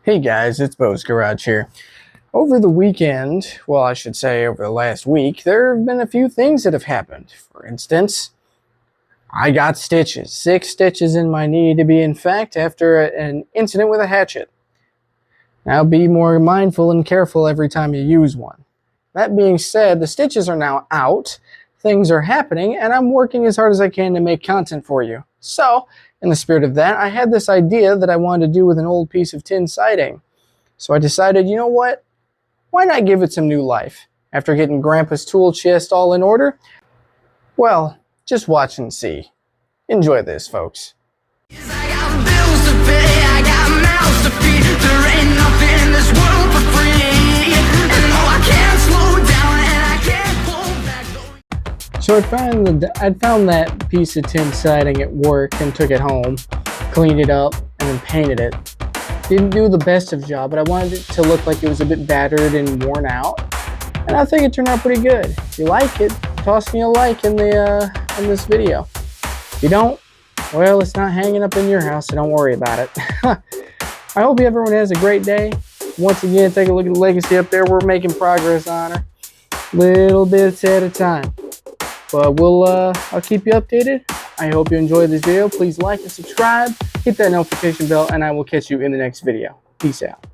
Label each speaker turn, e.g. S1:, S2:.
S1: Hey guys, it's BoesGarage here. Over the weekend, well I should say over the last week, there have been a few things that have happened. For instance, I got stitches, 6 stitches in my knee to be exact after an incident with a hatchet. Now be more mindful and careful every time you use one. That being said, the stitches are now out, things are happening, and I'm working as hard as I can to make content for you. So, in the spirit of that, I had this idea that I wanted to do with an old piece of tin siding. So I decided, you know what? Why not give it some new life? After getting Grandpa's tool chest all in order? Well, just watch and see. Enjoy this, folks.
S2: I got bills to pay, I got mouths to feed. There ain't nothing in this world for free. And no, I can't slow down and I can't pull back.
S1: So I'd found that piece of tin siding at work and took it home, cleaned it up, and then painted it. Didn't do the best of job, but I wanted it to look like it was a bit battered and worn out. And I think it turned out pretty good. If you like it, toss me a like in this video. If you don't, well, it's not hanging up in your house, so don't worry about it. I hope everyone has a great day. Once again, take a look at the legacy up there. We're making progress on her, little bits at a time. But I'll keep you updated. I hope you enjoyed this video. Please like and subscribe, hit that notification bell, and I will catch you in the next video. Peace out.